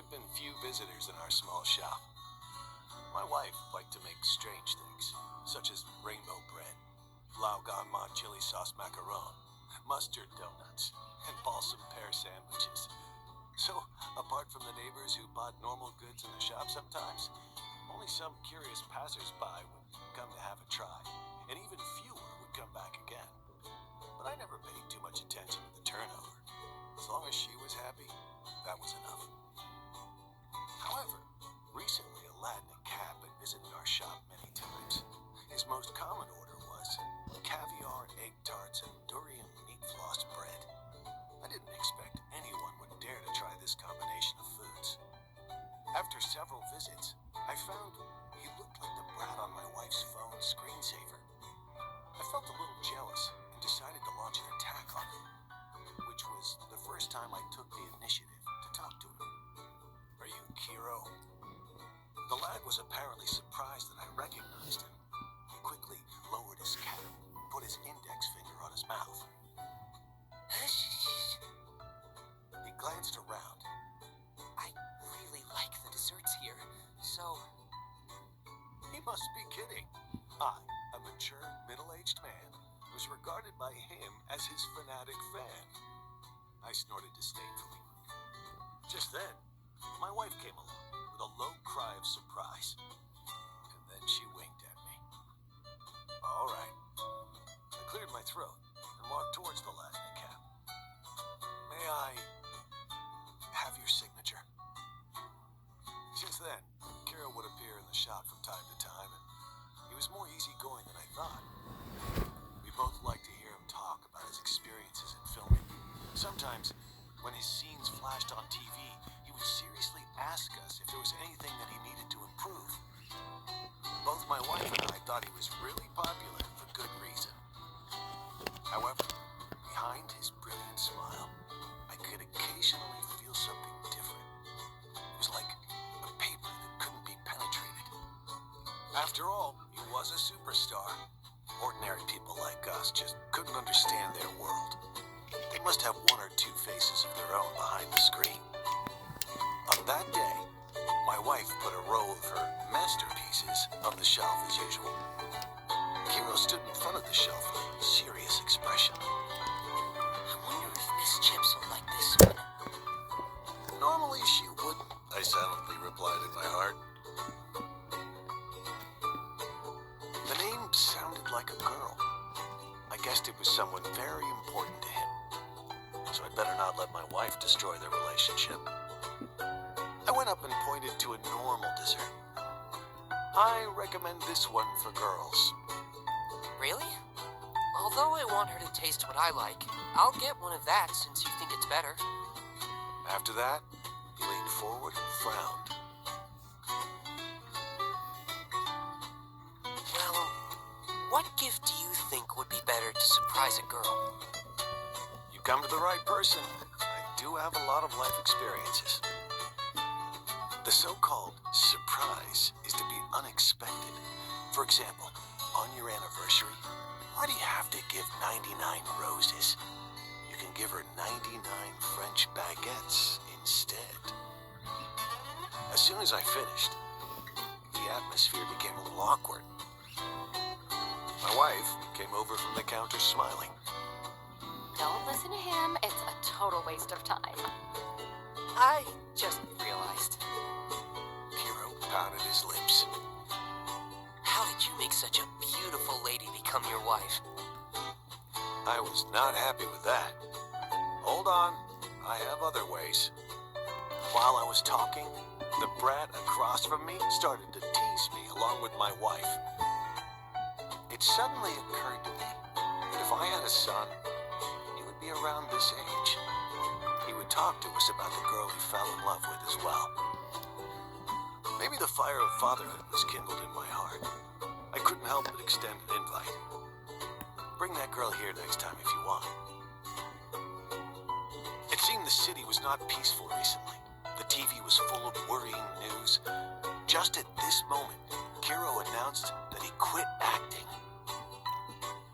been few visitors in our small shop. My wife liked to make strange things, such as rainbow bread, Laugan mod chili sauce macaron, mustard donuts, and balsam pear sandwiches. So, apart from the neighbors who bought normal goods in the shop sometimes, only some curious passers-by would come to have a try, and even fewer would come back again. But I never paid too much attention to the turnover. As long as she was happy, that was enough. However, recently a lad in a cab had visited our shop many times. His most common order was caviar, egg tarts, and durian meat floss bread. I didn't expect anyone would dare to try this combination of foods. After several visits, I found he looked like the brat on my wife's phone screensaver. I felt a little jealous and decided to launch an attack on him, which was the first time I took the initiative to talk to him. "Are you Kiro?" The lad was apparently surprised that I recognized him. He quickly lowered his cap and put his index finger on his mouth. He glanced around. "I really like the desserts here, so..." He must be kidding. I, a mature, middle-aged man, was regarded by him as his fanatic fan. I snorted disdainfully. Just then, my wife came along with a low cry of surprise, and then she winked at me. All right. I cleared my throat and walked towards the lad in the cab. "May I have your signature?" Since then, Kiro would appear in the shop from time to time, and he was more easygoing than I thought. We both liked to hear him talk about his experiences in filming. Sometimes, when his scenes flashed on TV, he would seriously ask us if there was anything that he needed to improve. Both my wife and I thought he was really popular for good reason. However, behind his brilliant smile, I could occasionally feel something different. It was like a paper that couldn't be penetrated. After all, he was a superstar. Ordinary people like us just couldn't understand their world. They must have one or two faces of their own behind the screen. On that day, my wife put a row of her masterpieces on the shelf as usual. Kiro stood in front of the shelf with a serious expression. I wonder if Miss Chips will like this one. Normally she wouldn't, I silently replied in my heart. The name sounded like a girl. I guessed it was someone very important to him, so I'd better not let my wife destroy their relationship. I went up and pointed to a normal dessert. "I recommend this one for girls." Really? Although I want her to taste what I like, I'll get one of that since you think it's better. After that, he leaned forward and frowned. Well, what gift do you think would be better to surprise a girl? You come to the right person. I do have a lot of life experiences. The so-called surprise is to be unexpected. For example, on your anniversary, why do you have to give 99 roses? You can give her 99 French baguettes instead. As soon as I finished, the atmosphere became a little awkward. My wife came over from the counter smiling. Don't listen to him. It's a total waste of time. I just realized. Kiro pounded his lips. How did you make such a beautiful lady become your wife? I was not happy with that. Hold on, I have other ways. While I was talking, the brat across from me started to tease me along with my wife. It suddenly occurred to me that if I had a son, he would be around this age. He would talk to us about the girl he fell in love with as well. Maybe the fire of fatherhood was kindled in my heart. I couldn't help but extend an invite. Bring that girl here next time if you want. It seemed the city was not peaceful recently. The TV was full of worrying news. Just at this moment, Kiro announced that he quit acting.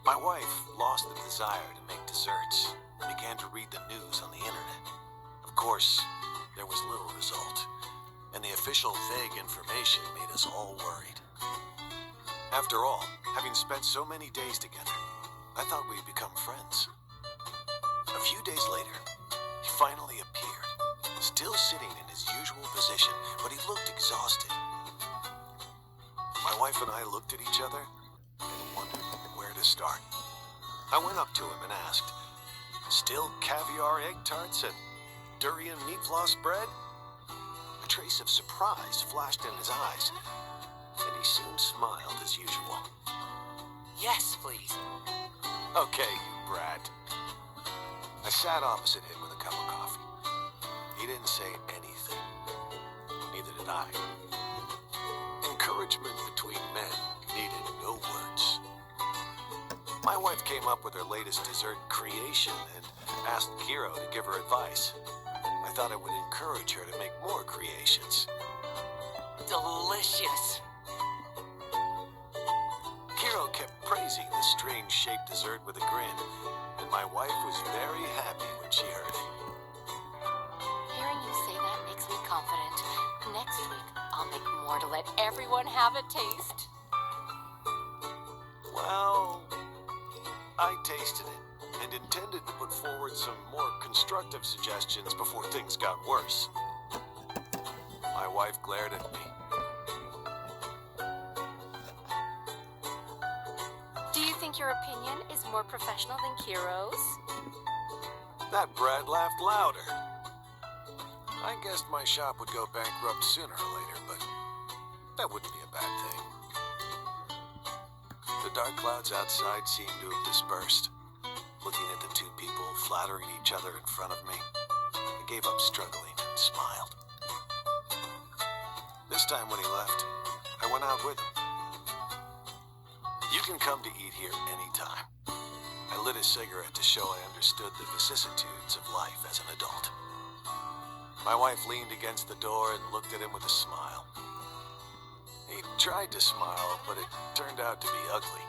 My wife lost the desire to make desserts and began to read the news on the internet. Of course, there was little result, and the official vague information made us all worried. After all, having spent so many days together, I thought we'd become friends. A few days later, he finally appeared, still sitting in his usual position, but he looked exhausted. My wife and I looked at each other and wondered where to start. I went up to him and asked, "Still caviar egg tarts and durian meat floss bread?" A trace of surprise flashed in his eyes, and he soon smiled as usual. Yes, please. "Okay, you brat." I sat opposite him with a cup of coffee. He didn't say anything. Neither did I. Encouragement between men needed no words. My wife came up with her latest dessert creation and asked Kiro to give her advice. I thought it would encourage her to make more creations. Delicious. Kiro kept praising the strange-shaped dessert with a grin, and my wife was very happy when she heard it. Hearing you say that makes me confident. Next week, I'll make more to let everyone have a taste. Well, I tasted it and intended to put forward some more constructive suggestions before things got worse. My wife glared at me. Do you think your opinion is more professional than Kiro's? That brat laughed louder. I guessed my shop would go bankrupt sooner or later, but that wouldn't be a bad thing. The dark clouds outside seemed to have dispersed. Looking at the two people flattering each other in front of me, I gave up struggling and smiled. This time when he left, I went out with him. "You can come to eat here anytime." I lit a cigarette to show I understood the vicissitudes of life as an adult. My wife leaned against the door and looked at him with a smile. He tried to smile, but it turned out to be ugly.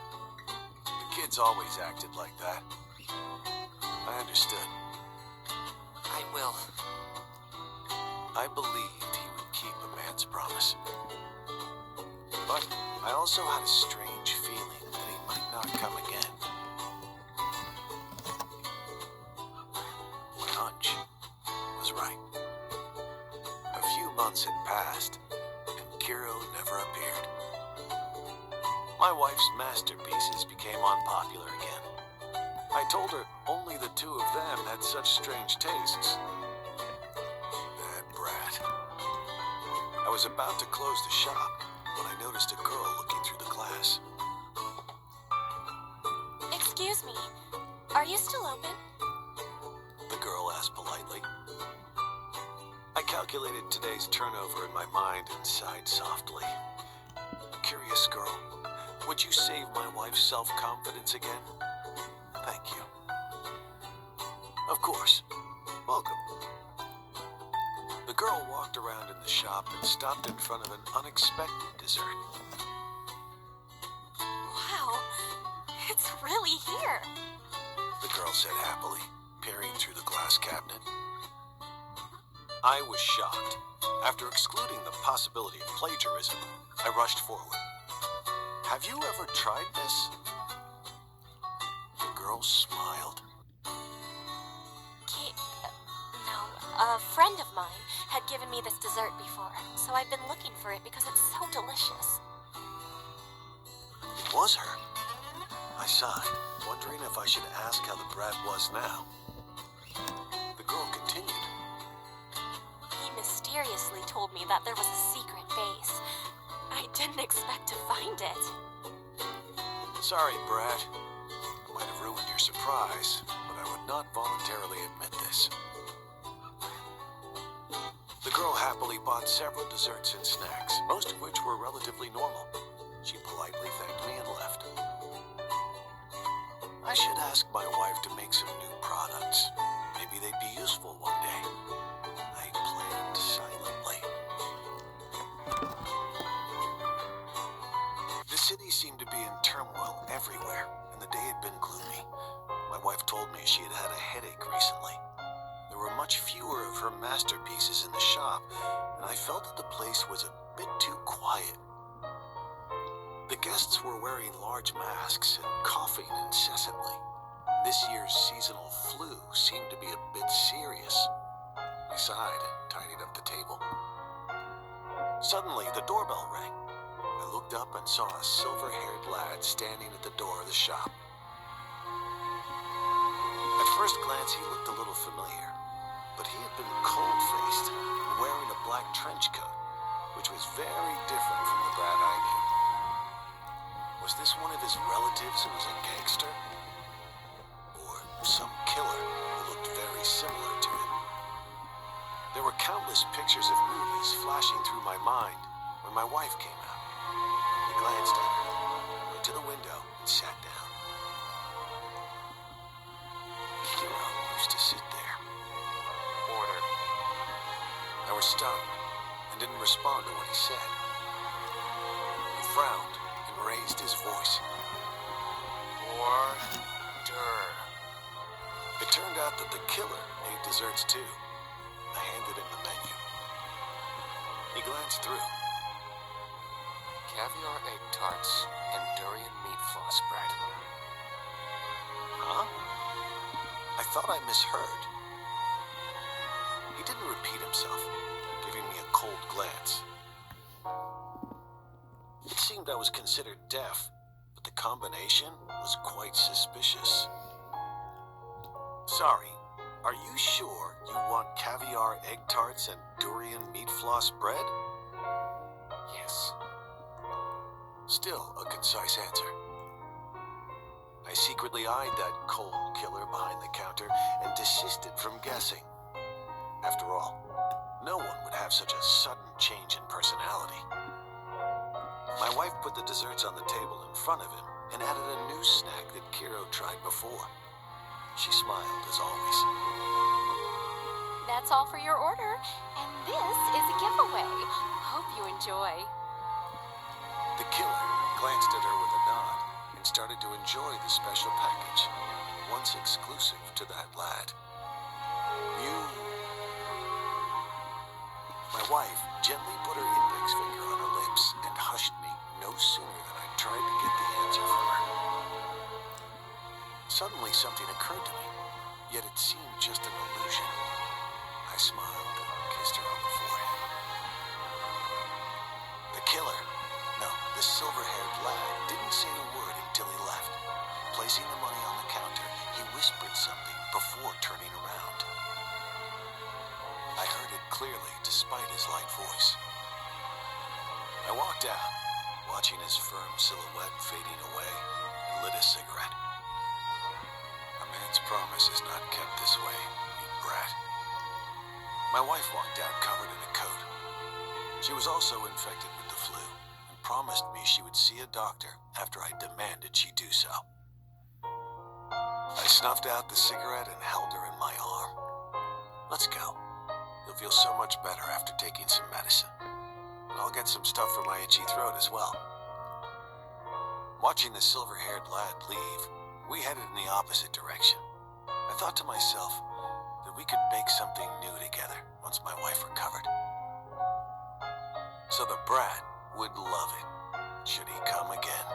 The kids always acted like that. I understood. I will. I believed he would keep a man's promise. But I also had a strange feeling that he might not come again. My hunch was right. A few months had passed, and Kiro never appeared. My wife's masterpieces became unpopular again. I told her only the two of them had such strange tastes. That brat. I was about to close the shop when I noticed a girl looking through the glass. Excuse me, are you still open? The girl asked politely. I calculated today's turnover in my mind and sighed softly. Curious girl, would you save my wife's self-confidence again? Thank you. Of course. Welcome. The girl walked around in the shop and stopped in front of an unexpected dessert. Wow, it's really here. The girl said happily, peering through the glass cabinet. I was shocked. After excluding the possibility of plagiarism, I rushed forward. "Have you ever tried this?" The girl smiled. No, a friend of mine had given me this dessert before, so I've been looking for it because it's so delicious. It was her. I sighed, wondering if I should ask how the brat was now. The girl continued. He mysteriously told me that there was a secret base. I didn't expect to find it. Sorry, brat. I might have ruined your surprise, but I would not voluntarily admit this. The girl happily bought several desserts and snacks, most of which were relatively normal. She politely thanked me and left. I should ask my wife to make some new products. Maybe they'd be useful one day. I planned silently. The city seemed to be in turmoil everywhere, and the day had been gloomy. My wife told me she had had a headache recently. There there were much fewer of her masterpieces in the shop, and I felt that the place was a bit too quiet. The guests were wearing large masks and coughing incessantly. This year's seasonal flu seemed to be a bit serious. I sighed and tidied up the table. Suddenly, the doorbell rang. I looked up and saw a silver-haired lad standing at the door of the shop. At first glance, he looked a little familiar, but he had been cold-faced and wearing a black trench coat, which was very different from the Brad I knew. Was this one of his relatives who was a gangster? Or some killer who looked very similar to him? There were countless pictures of movies flashing through my mind when my wife came out. I glanced at her, went to the window, and sat down. Kiro used to sit there. Order. I was stunned and didn't respond to what he said. He frowned and raised his voice. Order. It turned out that the killer ate desserts too. I handed him the menu. He glanced through. Caviar egg tarts and durian meat floss bread. Huh? I thought I misheard. He didn't repeat himself, giving me a cold glance. It seemed I was considered deaf, but the combination was quite suspicious. Sorry, are you sure you want caviar egg tarts and durian meat floss bread? Yes. Still a concise answer. I secretly eyed that cold killer behind the counter and desisted from guessing. After all, no one would have such a sudden change in personality. My wife put the desserts on the table in front of him and added a new snack that Kiro tried before. She smiled as always. That's all for your order, and this is a giveaway. Hope you enjoy. The killer glanced at her with a nod and started to enjoy the special package, once exclusive to that lad. My wife gently put her index finger on her lips and hushed me no sooner than I tried to get the answer from her. Suddenly something occurred to me, yet it seemed just an illusion. I smiled and kissed her on the forehead. The killer, no, the silver-haired lad, didn't say a word until he left. Placing the money on the counter, he whispered something before turning around. I heard it clearly despite his light voice. I walked out, watching his firm silhouette fading away, and lit a cigarette. A man's promise is not kept this way, you brat. My wife walked out covered in a coat. She was also infected with the flu and promised me she would see a doctor after I demanded she do so. I snuffed out the cigarette and held her in my arm. Let's go. You'll feel so much better after taking some medicine. And I'll get some stuff for my itchy throat as well. Watching the silver-haired lad leave, we headed in the opposite direction. I thought to myself that we could bake something new together once my wife recovered. So the brat would love it, should he come again.